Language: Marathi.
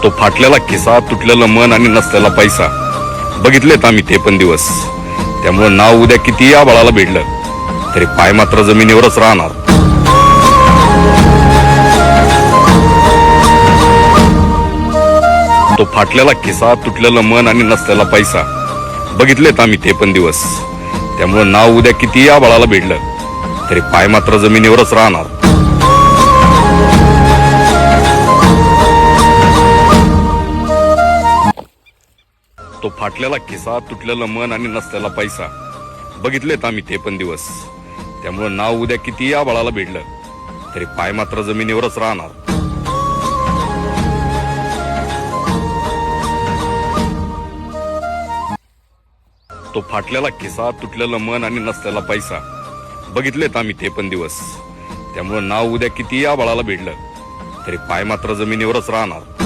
तो फाटलेला खिसा, तुटलेलं मन आणि नसलेला पैसा बघितलेत आम्ही ते पण दिवस. त्यामुळे नाव उद्या किती या बाळाला भिडलं तरी पाय मात्र जमिनीवरच राहणार. तो फाटलेला खिसा, तुटलेलं मन आणि नसलेला पैसा बघितलेत आम्ही ते पण दिवस. त्यामुळे नाव उद्या किती या बाळाला भिडलं तरी पाय मात्र जमिनीवरच राहणार. तो फाटलेला खिसा, तुटलेलं मन आणि नसलेला पैसा बघितलेत आम्ही ते पण दिवस. त्यामुळे नाव उद्या किती या बाळाला भिडलं तरी पाय मात्र जमिनीवरच राहणार. तो फाटलेला खिसा, तुटलेलं मन आणि नसलेला पैसा बघितलेत आम्ही ते पण दिवस. त्यामुळे नाव उद्या किती या बाळाला भिडलं तरी पाय मात्र जमिनीवरच राहणार.